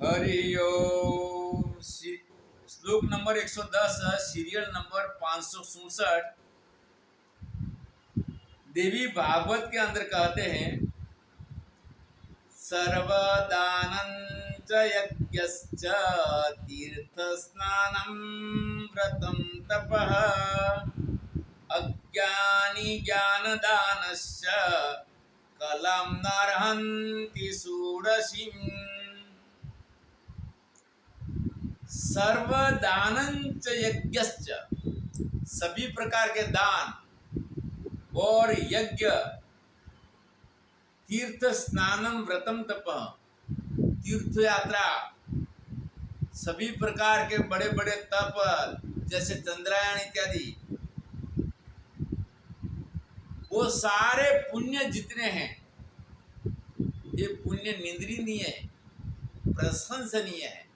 हरि ओम। श्लोक number 110, serial number 567। देवी भागवत के अंदर कहते हैं, सर्वदानं च यज्ञश्च तीर्थ स्नानं व्रतं तपः अज्ञानी ज्ञानदानश्च कलां नार्हन्ति षोडशीम्। सर्वदानंच यज्ञश्च, सभी प्रकार के दान और यज्ञ, तीर्थ स्नानम व्रतम तप, तीर्थ यात्रा, सभी प्रकार के बड़े बड़े तप जैसे चंद्रायण इत्यादि, वो सारे पुण्य जितने हैं ये पुण्य निंदनीय है, प्रशंसनीय है।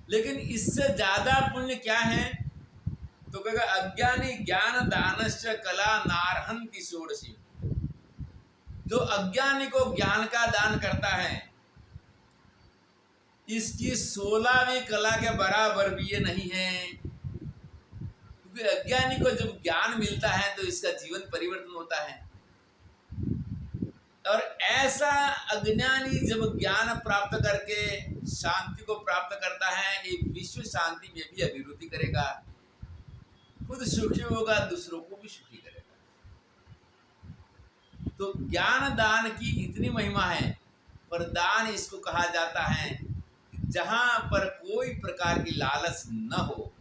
लेकिन इससे ज्यादा पुण्य क्या है? तो कहेगा अज्ञानी ज्ञान दानश्च कला नार्हन्ति षोडशी। जो अज्ञानी को ज्ञान का दान करता है, इसकी 16वीं कला के बराबर भी ये नहीं है। क्योंकि अज्ञानी को जब ज्ञान मिलता है तो इसका जीवन परिवर्तन होता है, और ऐसा अज्ञानी जब ज्ञान प्राप्त करके शांति को प्राप्त करता है, ये विश्व शांति में भी अभिवृद्धि करेगा, खुद सुखी होगा, दूसरों को भी सुखी करेगा। तो ज्ञान दान की इतनी महिमा है। पर दान इसको कहा जाता है जहां पर कोई प्रकार की लालच न हो,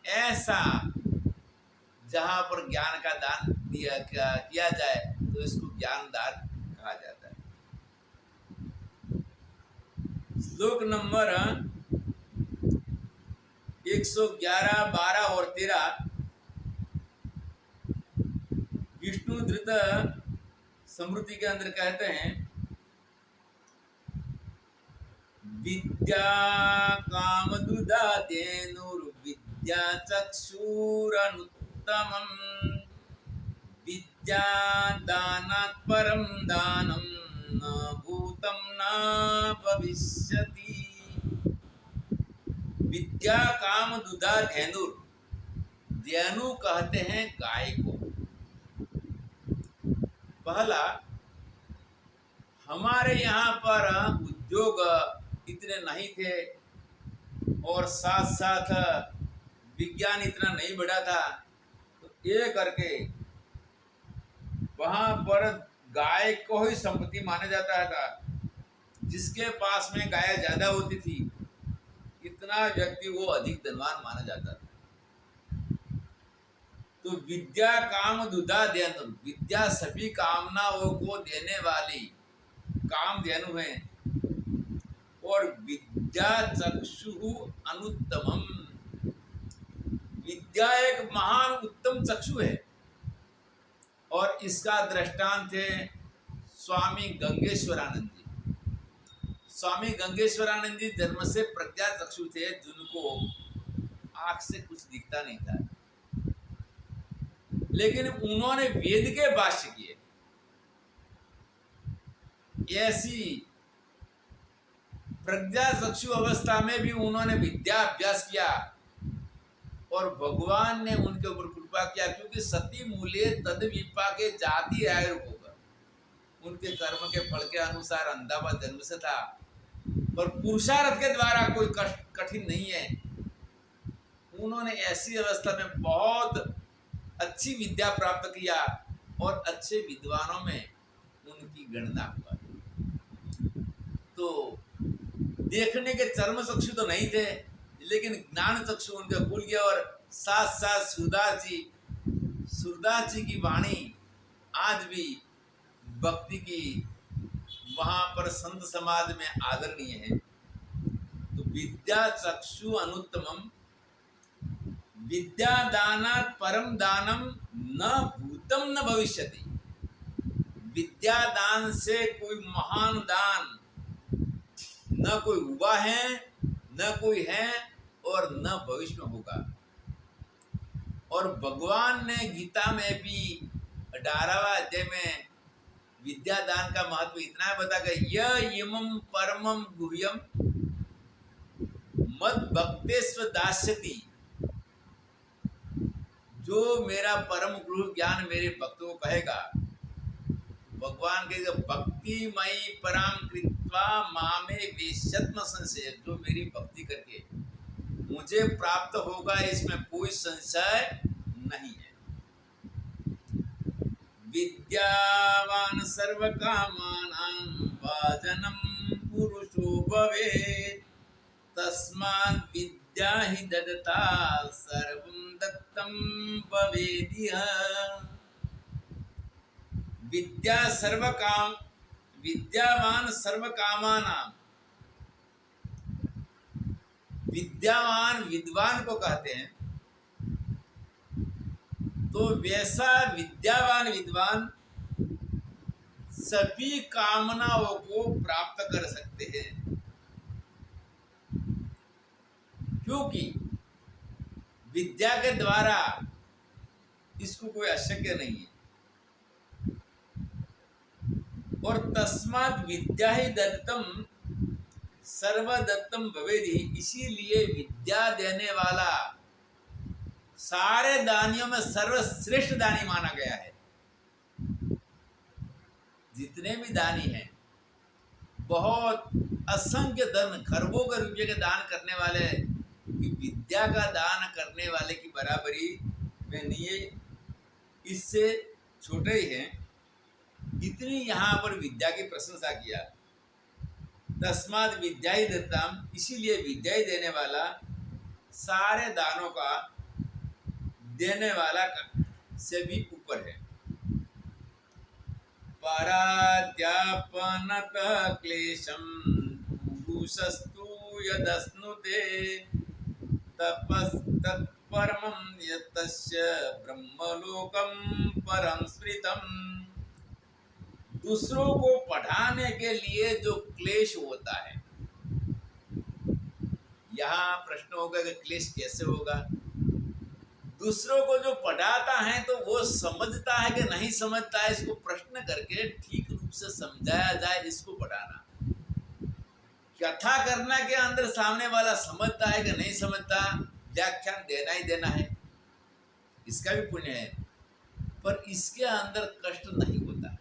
ऐसा जहां पर ज्ञान का दान किया जाए तो इसको ज्ञान दान कहा जाता है। श्लोक नंबर 111, 12 और 13 विष्णु धृत स्मृति के अंदर कहते हैं, विद्या कामदुदा धेनुर्विद्या चक्षुरनुत्तमम् विद्या दानात् परं दानं न भूतं न भविष्यति। विद्या काम दुधा धेनुर, धेनु कहते हैं गाय को। पहला, हमारे यहाँ पर उद्योग इतने नहीं थे और साथ साथ विज्ञान इतना नहीं बढ़ा था, तो ये करके वहां पर गाय को ही संपत्ति माना जाता था। जिसके पास में गाय ज्यादा होती थी, इतना व्यक्ति वो अधिक धनवान माना जाता था। तो विद्या काम दुधा धेनु, विद्या सभी कामनाओं को देने वाली काम धेनु है। और विद्या चक्षु अनुत्तमम, विद्या एक महान उत्तम चक्षु है। और इसका दृष्टांत है स्वामी गंगेश्वरानंद जी। स्वामी गंगेश्वरानंद जी जन्म से प्रज्ञा चक्षु थे, जिनको आंख से कुछ दिखता नहीं था, लेकिन उन्होंने वेद के भाष्य किए। ऐसी प्रज्ञा चक्षु अवस्था में भी उन्होंने विद्या अभ्यास किया और भगवान ने उनके ऊपर कृपा किया। क्योंकि सती मूल्य तद विपाके जाति आयुर्भोग, उनके कर्म के फल के अनुसार अंधा जन्म से था, पर पुरुषार्थ के द्वारा कोई कठिन नहीं है। उन्होंने ऐसी अवस्था में बहुत अच्छी विद्या प्राप्त किया और अच्छे विद्वानों में उनकी गणना हुआ। तो देखने के चर्म चक्षु तो नहीं थे, लेकिन ज्ञान चक्षु उनके खुल गया। और साथ साथ सूरदास जी की वाणी आज भी भक्ति की वहां पर संत समाज में आदरणीय है। तो विद्या चक्षु अनुत्तमम विद्या दानात् परम दानम न भूतम न भविष्यति। विद्या दान से कोई महान दान न कोई हुआ है, न कोई है और न भविष्य में होगा। और भगवान ने गीता में भी 18वां अध्याय में विद्या दान का महत्व इतना बता गया, य इमं परमं गुह्यम मद भक्तेस्व दास्यति, जो मेरा परम गुरु ज्ञान मेरे भक्तों को कहेगा, भगवान के भक्तिमयी पराम कृत्वा मामे वेश्यत्म संशय, जो मेरी भक्ति करके मुझे प्राप्त होगा इसमें कोई संशय नहीं है। विद्यावान सर्वकामानां भाजनं पुरुषो भवेत्, तस्मात् विद्या हि ददता सर्वं दत्तं भवेदिह। विद्यावान सर्वकामानां, विद्यावान विद्वान को कहते हैं। तो वैसा विद्यावान विद्वान सभी कामनाओं को प्राप्त कर सकते हैं, क्योंकि विद्या के द्वारा इसको कोई अशक्य नहीं है। और तस्मात् विद्या ही दत्तम सर्वदत्तम भवेदि, इसीलिए विद्या देने वाला सारे दानियों में सर्वश्रेष्ठ दानी माना गया है। जितने भी दानी हैं, बहुत असंख्य धन खरबों के रुपये के दान करने वाले, कि विद्या का दान करने वाले की बराबरी में नहीं है, इससे छोटे ही हैं। इतनी यहाँ पर विद्या की प्रशंसा किया। तस्मात् विद्या ही दत्ताम, इसीलिए विद्या ही देने वाला सारे दानों का देने वाला से भी ऊपर है। पराध्यापनत क्लेशम पुरुषस्तु यदश्नुते, तपस् तत्परमं यतस्य ब्रह्मलोकं परम स्मृतम्। दूसरों को पढ़ाने के लिए जो क्लेश होता है, यहाँ प्रश्न होगा कि क्लेश कैसे होगा। दूसरों को जो पढ़ाता है तो वो समझता है कि नहीं समझता है, इसको प्रश्न करके ठीक रूप से समझाया जाए, इसको पढ़ाना। कथा करना के अंदर सामने वाला समझता है कि नहीं समझता, व्याख्यान देना ही देना है, इसका भी पुण्य है। पर इसके अंदर कष्ट नहीं होता,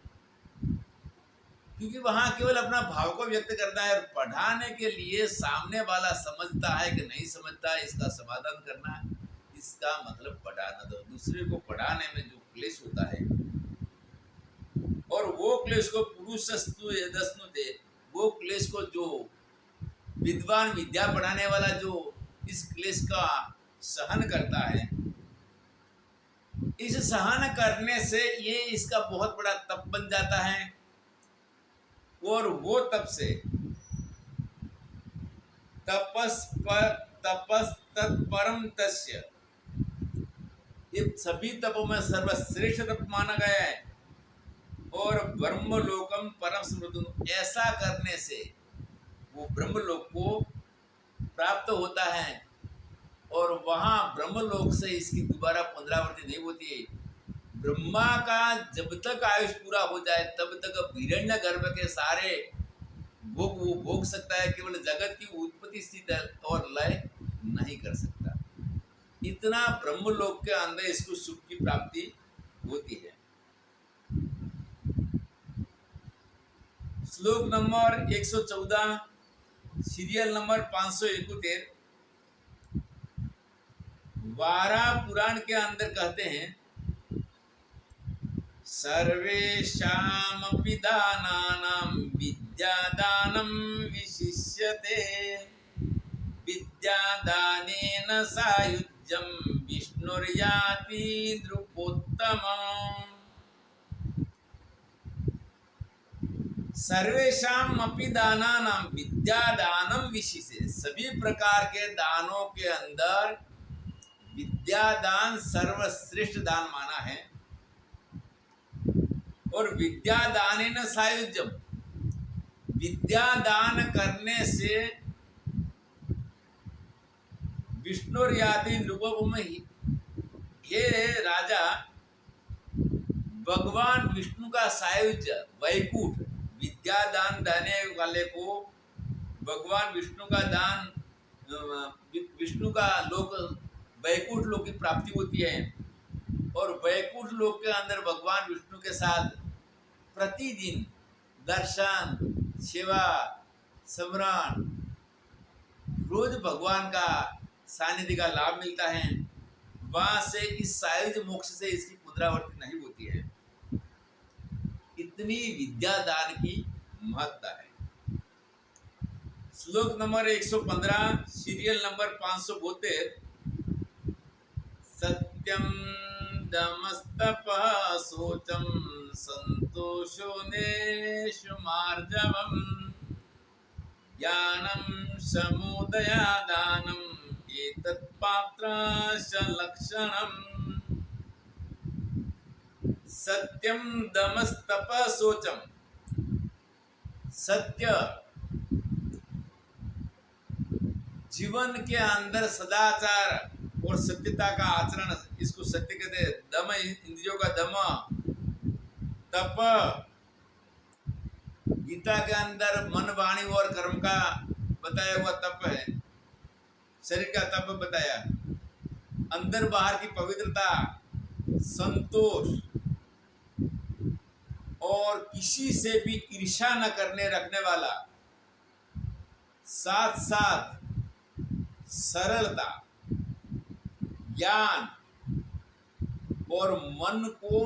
क्योंकि वहां केवल अपना भाव को व्यक्त करना है। और पढ़ाने के लिए सामने वाला समझता है कि नहीं समझता है, इसका समाधान करना है, इसका मतलब पढ़ाना। दो दूसरे को पढ़ाने में जो क्लेश होता है, और वो क्लेश को पुरुषस्तु यदश्नुते, वो क्लेश को जो विद्वान विद्या पढ़ाने वाला जो इस क्लेश का सहन करता है, इस सहन करने से ये इसका बहुत बड़ा तप बन जाता है। और वो तप से तपस तत्परम तस्य, ये सभी तपों में सर्वश्रेष्ठ तप माना गया है। और ब्रह्मलोकम परम स्मृतम, ऐसा करने से वो ब्रह्मलोक को प्राप्त होता है। और वहाँ ब्रह्मलोक से इसकी दोबारा पुनरावृत्ति नहीं होती है। ब्रह्मा का जब तक आयुष पूरा हो जाए तब तक हिरण्य गर्भ के सारे भोग वो भोग सकता है, केवल जगत की उत्पत्ति स्थिति और लय नहीं कर सकता। इतना ब्रह्मलोक के अंदर इसको सुख की प्राप्ति होती है। श्लोक नंबर 114, सीरियल नंबर 571, वारा पुराण के अंदर कहते हैं, सर्वेषामपि दानानां विद्यादानं विशिष्यते, विद्यादानेन सायुज्यं विष्णुर्याति नृपोत्तमम्। सर्वेषामपि दानानां विद्यादानं विशिष्यते, सभी प्रकार के दानों के अंदर विद्यादान सर्वश्रेष्ठ दान माना है। और विद्यादानेन सायुज्यम, विद्यादान करने से विष्णुर्याति नृपोत्तमम्, ये राजा भगवान विष्णु का सायुज्य वैकुंठ, विद्या दान देने वाले को भगवान विष्णु का दान, विष्णु का लोक वैकुंठ लोक की प्राप्ति होती है। और वैकुंठ लोक के अंदर भगवान विष्णु के साथ प्रतिदिन दर्शन, सेवा, स्मरण, रोज भगवान का सानिध्य का लाभ मिलता है। वहां से इस सायुज मोक्ष से इसकी पुनरावृत्ति नहीं होती है। इतनी विद्या दान की महत्ता है। श्लोक नंबर 115, सीरियल नंबर 572। सत्यम दमस्तपः शोचम संतोषो नेषुमार्जवम् ज्ञानं समुदया दानम् एतत्पात्रस्य लक्षणम्। सत्यम दमस्तपः शोचम, सत्य जीवन के अंदर सदाचार और सत्यता का आचरण, इसको सत्य कहते हैं। दम इंद्रियों का दम, तप गीता के अंदर मन, वाणी और कर्म का बताया हुआ तप है। शरीर का तप बताया, अंदर बाहर की पवित्रता, संतोष और किसी से भी ईर्ष्या न करने रखने वाला, साथ साथ सरलता, ज्ञान और मन को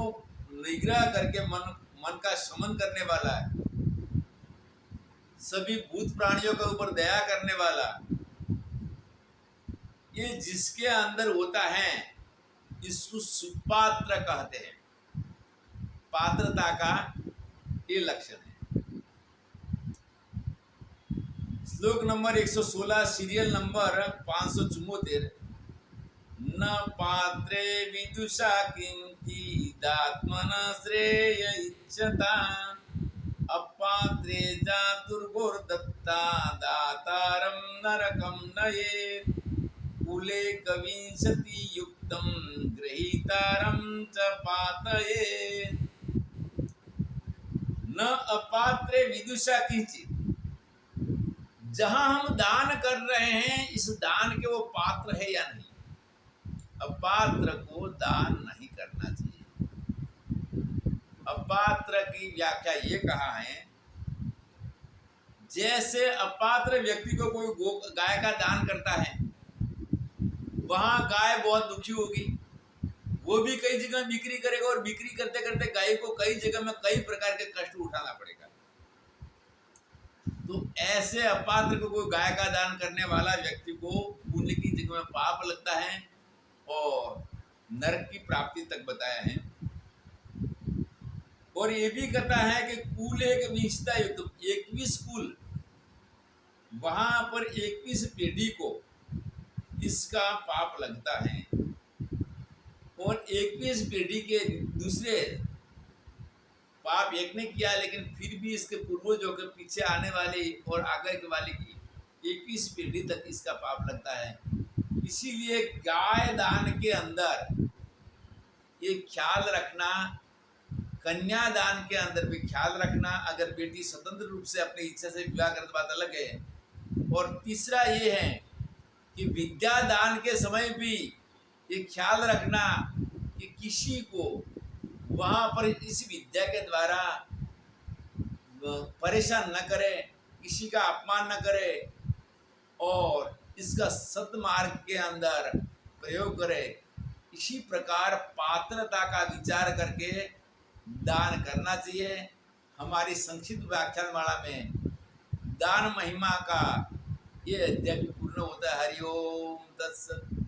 निग्रह करके मन का शमन करने वाला है। सभी भूत प्राणियों के ऊपर दया करने वाला, ये जिसके अंदर होता है इसको सुपात्र कहते हैं। पात्रता का ये लक्षण है। श्लोक नंबर 116, सीरियल नंबर 574। न पात्रे विदुषा किंचिदात्मन श्रेय इच्छता अपात्रे जातुर्गोर्दत्ता दातारं नरकं नयेत् कुले कविंशति युक्तं गृहीतारं च पातयेत्। न अपात्रे विदुषा किंचित्, जहां हम दान कर रहे हैं इस दान के वो पात्र है या नहीं, अपात्र को दान नहीं करना चाहिए। अपात्र की व्याख्या ये कहा है, जैसे अपात्र व्यक्ति को कोई गाय का दान करता है, वहां गाय बहुत दुखी होगी, वो भी कई जगह बिक्री करेगा और बिक्री करते करते गाय को कई जगह में कई प्रकार के कष्ट उठाना पड़ेगा। तो ऐसे अपात्र को कोई गाय का दान करने वाला व्यक्ति को पुण्य की जगह में पाप लगता है और नरक की प्राप्ति तक बताया है। और ये भी कहता है कि कुल एक विंशता युक्त, 21 कुल, वहां पर 21 पीढ़ी को इसका पाप लगता है। और 21 पीढ़ी के दूसरे पाप एक ने किया, लेकिन फिर भी इसके पूर्वजों के पीछे आने वाले और आगे के वाले की 21 पीढ़ी तक इसका पाप लगता है। इसीलिए गाय दान के अंदर ये ख्याल रखना, कन्या दान के अंदर भी ख्याल रखना, अगर बेटी स्वतंत्र रूप से अपनी इच्छा से विवाह करते बात अलग है। और तीसरा ये है कि विद्या दान के समय भी ये ख्याल रखना कि किसी को वहाँ पर इस विद्या के द्वारा परेशान न करे, किसी का अपमान न करे और इसका सत्मार्ग के अंदर प्रयोग करे। इसी प्रकार पात्रता का विचार करके दान करना चाहिए। हमारी संक्षिप्त व्याख्यानमाला में दान महिमा का ये अध्याय पूर्ण होता है। हरिओम तत्सत।